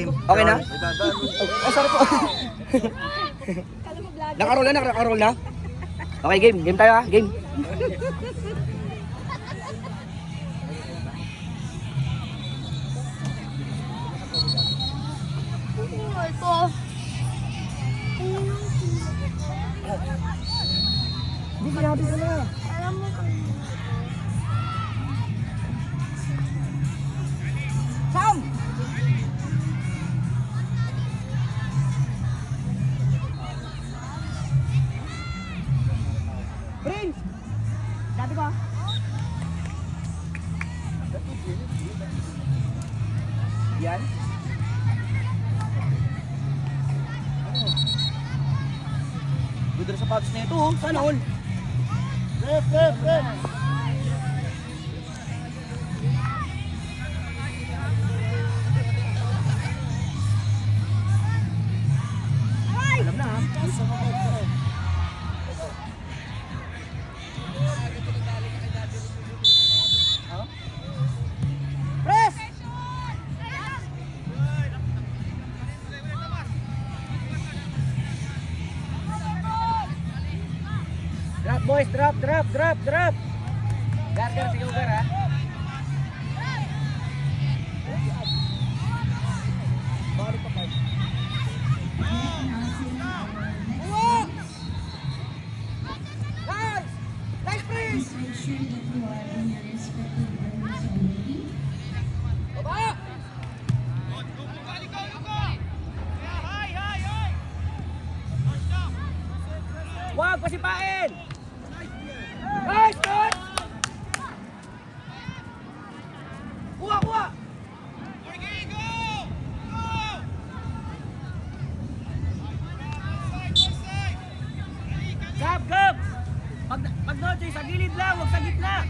Okay na? Oh, sorry po. Nakaroll na. Okay, game. Game tayo ha. Game. Hindi sinabi ko na. Sam! Prince! Sabi ko. Yan. Gudra sa pads na ito, oh. Sana all. Ref. Alam na, ha? Press! Drop boys, drop. Gargar si Uber ha. Balik pa kayo. Nice freeze! Baba! Wag pasipain! Nice, good! Kuha! Gab! Pag doon, sa gilid lang, huwag sa gitna!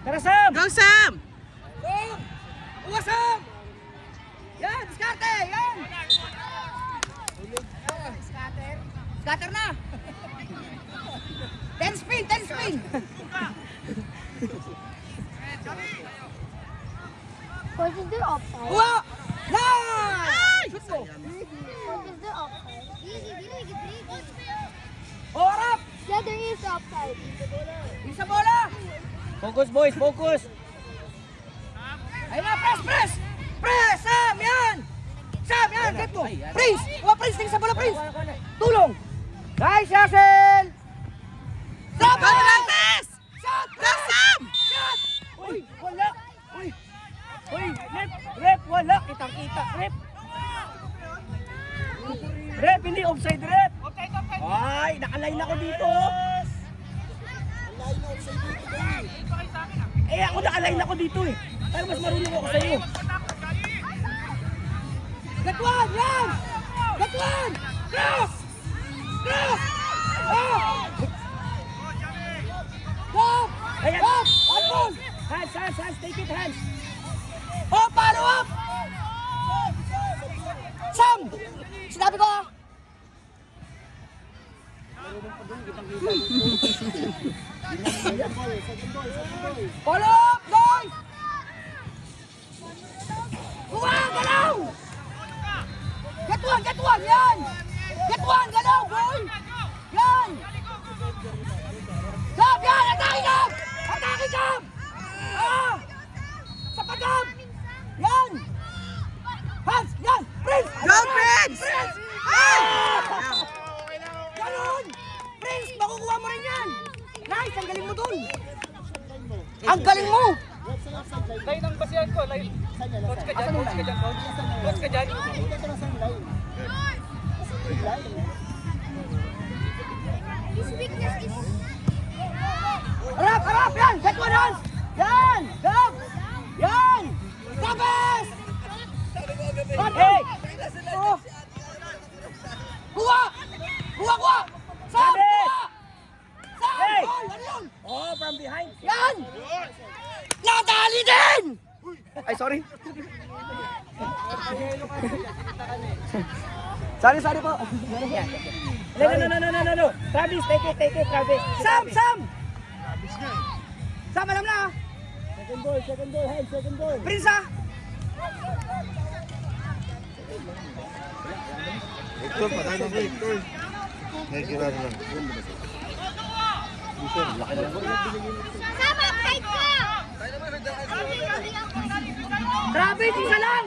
Tara, Sam! Go, Sam! Uwasam! Yan, diskarte! Yan! Scatter na! 10 spin! What is the offside? Uwa! Nice! Shoot mo! What is the offside? Orap! Yeah, there is offside. Isa bola! Focus boys, focus! Ayun na, press! Press! Sam, yan! Get mo! Prince! Prince! Tingin sa bola, Prince! Tulong! Nice, Yasel! Sam! Go, Lantes! Shot! Go, Sam! Shot! Uy, wala! Uy, rep, wala! Kitang-kita, rep! Rep, hindi offside, rep! Ay, nakaline ako dito! Ako nakaline ako dito eh! Pero mas marunong ako sa iyo! Get one! Run! Get one! Cross! Oh! Stop! Stop! Hands! Take it, hands! Oh, follow up! Sam! Sinabi ko ah! Follow up, guys! Galaw! Get one, yan! Get one, galaw, boy! Yan! Gab, yan! Atake, Gab! Sa pagab! Yan! Hands, yan! Prince! Go, Prince! Ganon! Prince, makukuha mo rin yan! Nice, ang galing mo dun! Ang galing mo! Line ang basihan ko, line. Coach ka dyan. Coach ka dyan. His weakness is... Harap! Yan! Get one hands! Yan! Gab! Yan! Gabes! Hey! Oh! Kuha! Sam! Kuha! Sam! Ball! Ano yun? Oh, from behind. Yan! Nadali din! Ay, sorry. Sorry po. No. Travis, take it, Travis. Sam! Sam, alam na. Second ball, hand, second ball. Prince ah. Victor, patay na ba, Victor? Nakikira na lang. Sama, fight ka! Travis, isa lang.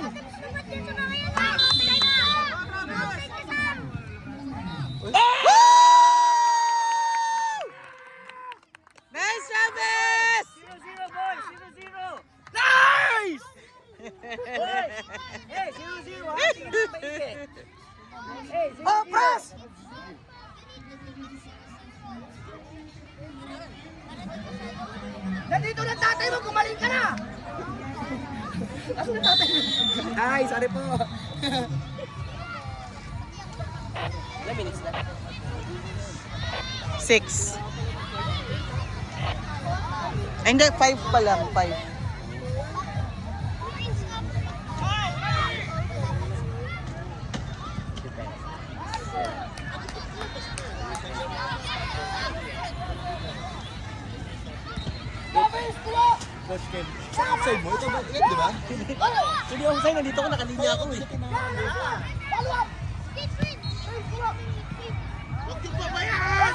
Nice, Travis! 0-0 boys, 0-0. Nice! Boys, hey, 0-0 ha. Sige na maigi. Hey, 0-0. Oh, press! Nandito na tatay mo, kumaling ka na! Asan na tatay mo? Ay, sorry po. Ilang minutes na? 6. Ay, hindi, 5 pa lang, 5. Coach Ken, side mo? Ito ba? Yan, di ba? Hindi ako sa'yo, nandito ko, nakalinya ako eh. Huwag yung pabayaan!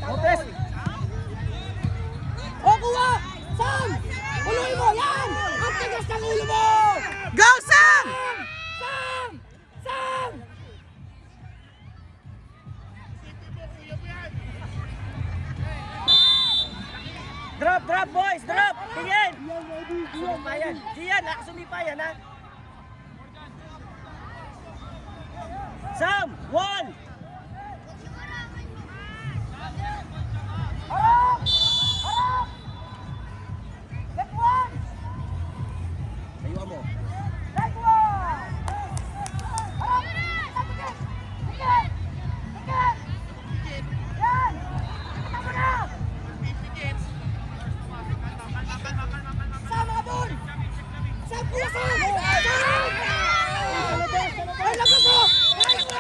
Lopez! O, kuha! Sam! Uluin mo! Yan! Ang tigas ng ulo mo! Go, Sam! Sam! Sam! Drop, boys! Drop! Tingin! Sumipayan! Gian, nakasumipayan ha! Sam! 1! Ayuan mo.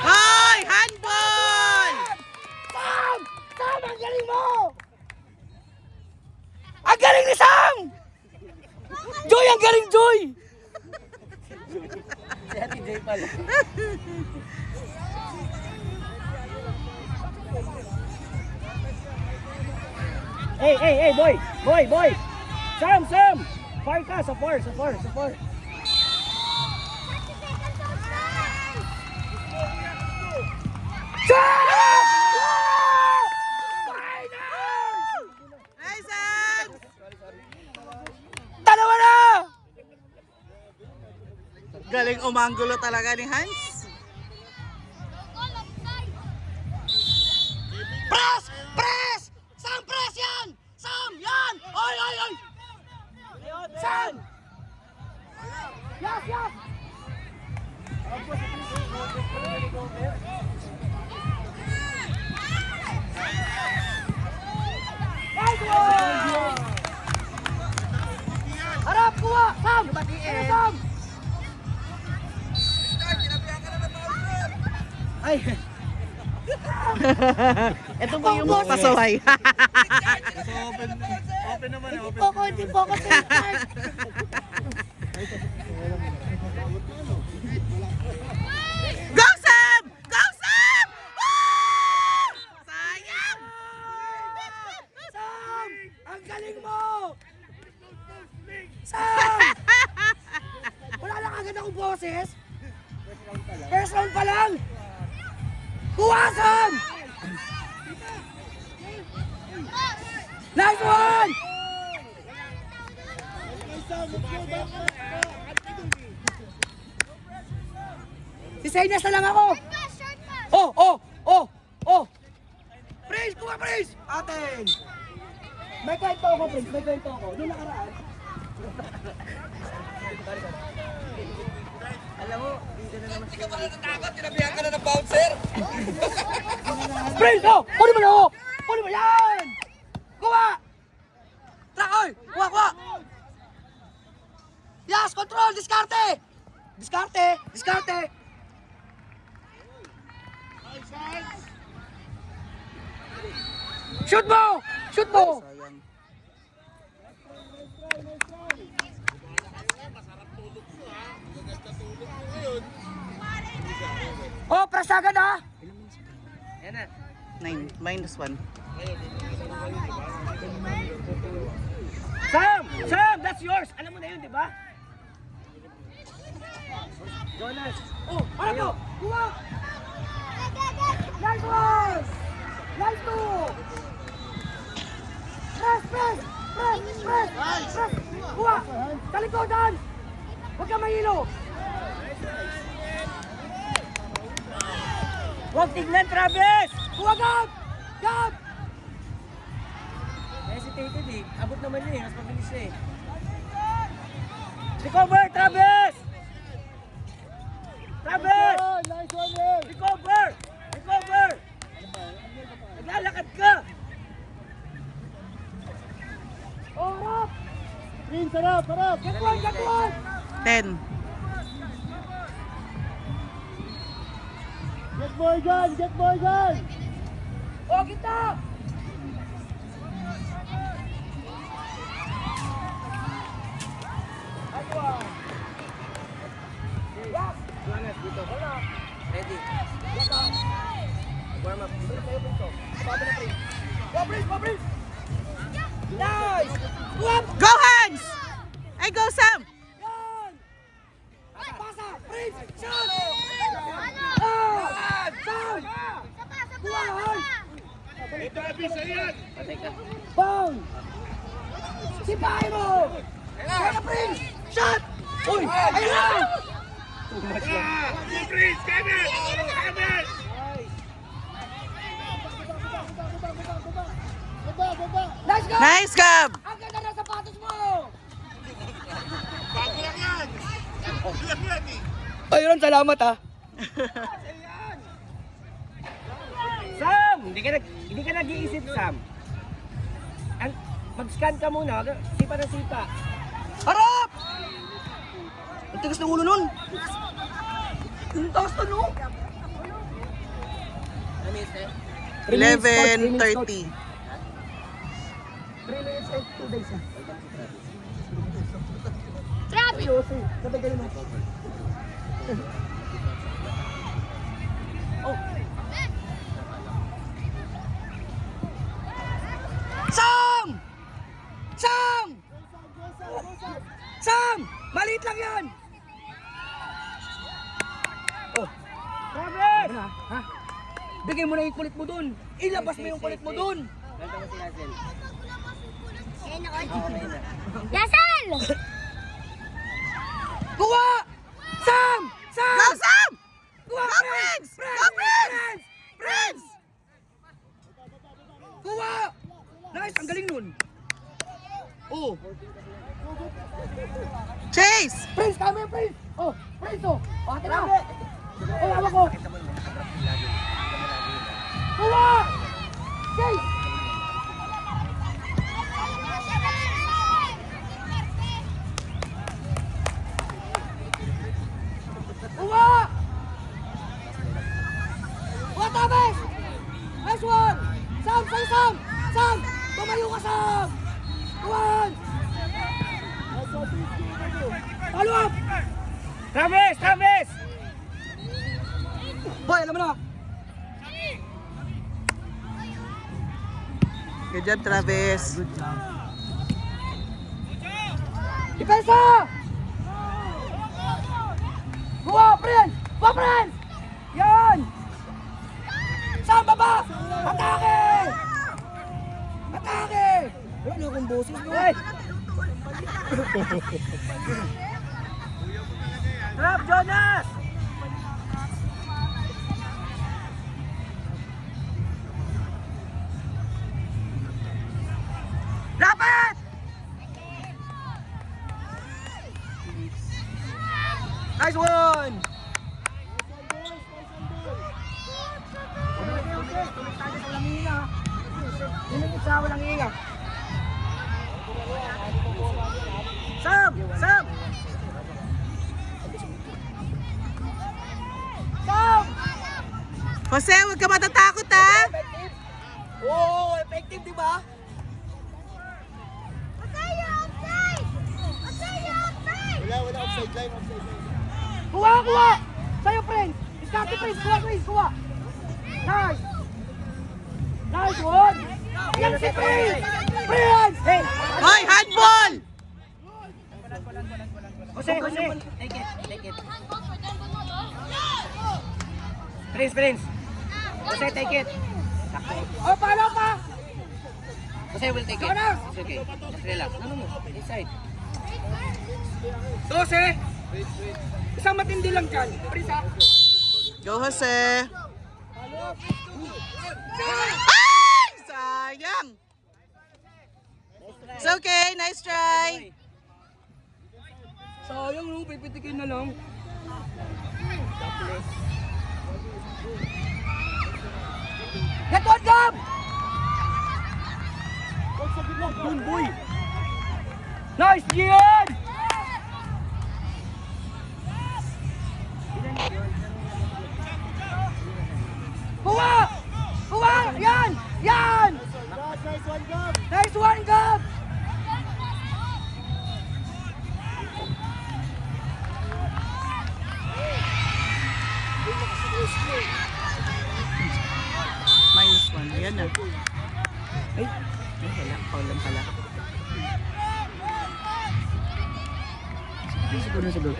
Hoy, handball! Sam! Sam, ang galing mo! Ang galing ni Sam! Joy, ang galing, Joy! Si Ate Joy pala. Hey, boy! Sam! Far ka, sa far. Nice, Sam! Dalawa na! Galing umanggulo talaga ni Hans. Press! Sam, press yan! Sam, yan! Oy! Sam! Yes! Nice one! Harap, kuha! Sam! Sam! Ay! Ito ba yung pasaway? Open naman, Hindi po ako center. Go, Sam! Go, Sam! Woo! Sayang! Sam! Ang galing mo! Sam! Wala lang agad akong boses. First round pa lang. Kuha, Sam! Nice one! Si Senyas na lang ako. Oh! Prince, kuha, Prince! Atin! May kwento ako, Prince. Doon nakaraan. Alam mo, hindi na naman siya. Tinabihan ka na ng bouncer! Prince, oh! Kunin mo na ako! Kunin mo yan! Kuha! Trakoy! Kuha! Yes, control! Diskarte! Shoot mo! Shoot mo! Sayang. Oh, press agad ha! 9, -1. Sam! Sam! That's yours! Alam mo na yun, di ba? Jonas! Oh! Ano to? Kuha! Nice one! Nice two! Press! Press! Press! Press! Press! Kuha! Sa likodan! Huwag ka mahilo! Huwag tignan, Travis! Kuha, Gab! Gab! Hesitated eh. Abot naman yun eh. Mas mabilis na eh. Recover, Travis! Travis! Nice one, Ray. Recover! Recover! Naglalakad ka! Oh, harap! Prince, harap, harap. Get one! Get one! 10. Get Morgan, get Morgan. Oh, kita! Nice one! Yes! Jonas, dito. Wala. Ready. Yes, warm up. Balik kayo, Prince. Sabi na, Prince. Go, Prince! Go, Prince! Nice! Up! Go, Hans! Ay, go, Sam! Yan! Pasa! Prince! Shot! Oh! Sam! Buwan! Ito, Abi, sa'yan. Bang! Sipahin mo! Kaya, Prince! Shot! Uy! Ayun na! Too much lang. Go, Prince, kanan. Kanan. Nice go! Nice, Gab! Ang ganda ng sapatos mo! Bago lang yan. Bago lang yan eh. Ayun, salamat ha. Sam! Hindi ka nag-iisip, Sam. Mag-scan ka muna. Sipa na sipa. Harap! Ang tigas ng ulo nun. Ang taas na no? 11:30. 3 minutes and 2 days na. Travis! Sabay mo. Oh. Sam! Sam! Sam! Maliit lang yan! Oh. Travis! Ha? Bigay mo na yung kulit mo dun. Ilabas mo yung kulit mo dun. Yasan! Kuha! Sam! Sam! Go, Sam! Kuha! Go, Prince! Go, Prince! Prince! Kuha! Nice! Ang galing nun. Oh. Chase! Prince! Kami yung Prince! Oh! Prince oh! Oh, ate na! Oh, hawak ko! Kuha! Chase! Kuha! Kuha, Tabes! Nice one! Sam! Sa'yo, Sam! Sam! Tumayo ka, Sam! Kuhan! Follow up! Travis! Travis! Boy, alam mo na! Good job, Travis. Depensa! Kuha, Prince! Kuha, Prince! Yan! Sam, baba! Atake! Atake! Wala akong boses mo. Hey! Trap, Jonas! Dapat! Nice one! Tuloy tayo sa walang hihinga. Tuloy sa walang hihinga. Sam! Sam! Sam! Jose, huwag ka matatakot ha. Effective. Oo, effective, di ba? Okay, you're offside! Okay, you're offside! Wala offside line, offside line. Kuha! Sa'yo, Prince! Iskarte, Prince! Kuha! Nice! Nice one! Yan si Prince! Prince! Hey! Hoy, handball! Jose! Take it! Prince! Jose, take it! Oh, paano pa? Jose will take it. It's okay. Just relax. No. Inside. Jose! Isang matindi lang dyan. Prince, ha? Go, Jose. Ay! Sayang. It's okay. Nice try. Sayang, no? Pipitikin na lang. Get one, Gab! Boom, boy! Nice, Gian! Kuha! Yan! Nice one, Gab! -1. Ayan na. Ay, wala. Foul lang pala. Siguro sa goal.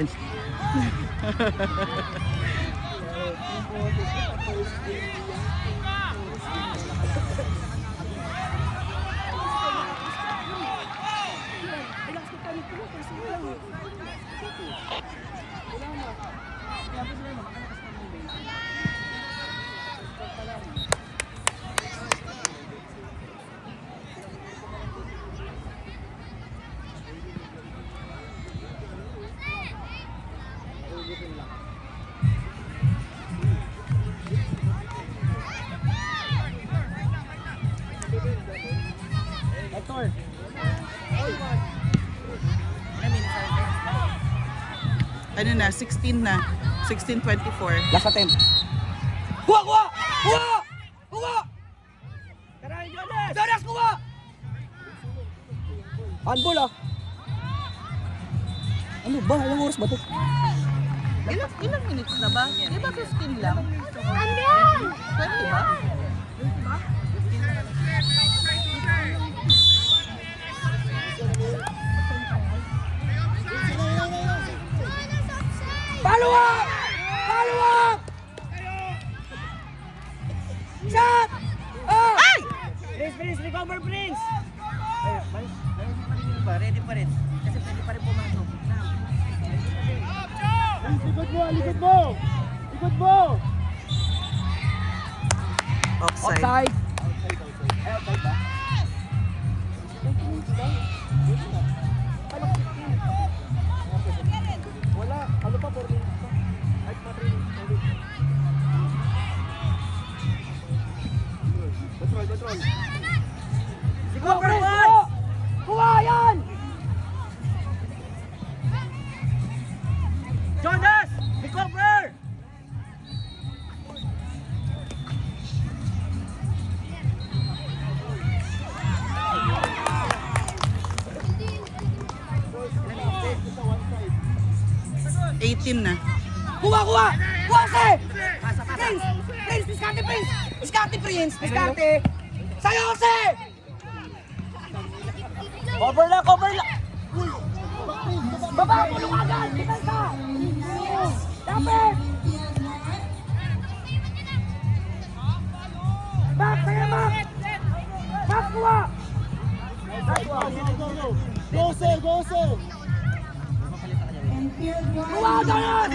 Ano na, 16 na. 16:24. Last attempt. Kuha! Jonas, kuha! Handball, ah. Ano ba? Ilang oras ba ito? Ilang minutes na ba? Di ba 15 lang? Andyan! 20 ba? Follow up! Shot! Oh! Ay! Prince, recover, Prince! Ready pa rin. Kasi pwede pa rin pumasok. Likod mo! Offside. Offside. Wala, ano pa, 4 minutes pa. Ay, 3 minutes. Control. Kuha, Prince! Kuha yan! Jonas! Recover! Na. Kuha! Kuha, Prince! Prince! Sa'yo, Jose! Cover lang! Baba, tulong agad! Depensa! Dapat! Back! Sa'yo, Max! Max, kuha! Go, sir! Kuha, Jonas!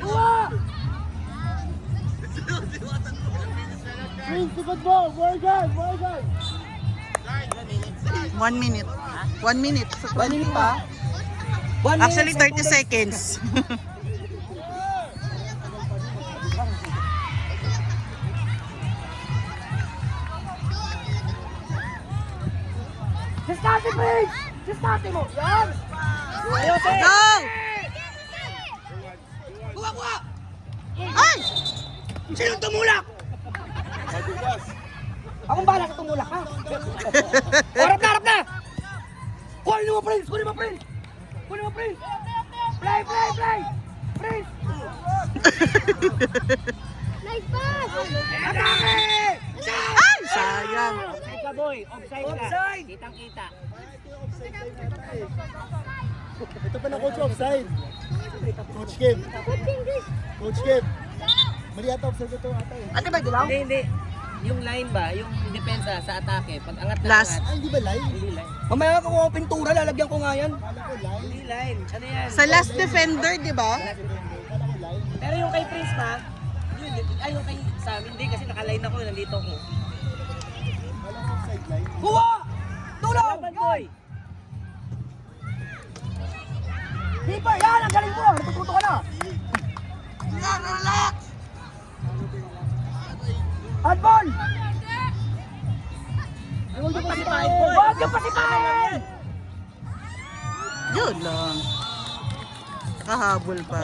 Kuha! Prince, likod mo! More guys! 1 minute. 1 minute. 1 minute pa? Actually, 30 seconds. Diskarte, Prince! Diskarte mo! Yan! Ayos, eh! Go! Ay! Sino tumulak? Madugas. Akong bahala sa tumulak, ha? Harap na! Kunin mo, Prince! Kunin mo, Prince! Play! Prince! Nice pass! Atake! Ay! Sayang. Offside ka, boy. Offside ka. Offside! Kitang-kita. Ito pa na coach offside. Coach Kim. Coach Kim. Mali ata offside ito ata eh. Ate ba, dilaw? Hindi. Yung line ba, yung depensa sa atake, pag angat na Last. angat. Ay, hindi ba live? Hindi line. Mamaya ako kung pintura, lalagyan ko nga yan. Kala ko live. Hindi line. Ano yan? Sa last defender, di ba? Kala ko live. Pero yung kay Prince pa, yung kay Sam, hindi kasi naka-line ako, nandito ko. Kala ko offside live. Kuha! Tulong! Laban, boy! Keeper, yan! Ang galing ko! Natututo ka na! Handball! Huwag yung pasipahin, boy! Huwag yung pasipahin! Yun lang. Nakahabol pa.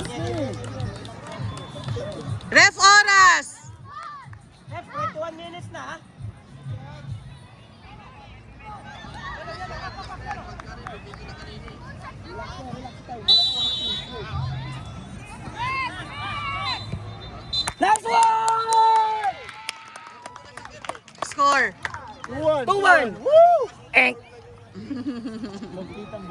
Ref oras! Ref, 21 minutes na, ha? Last one! Score. 2-1. 2-1! Woo! Eh! Magkitang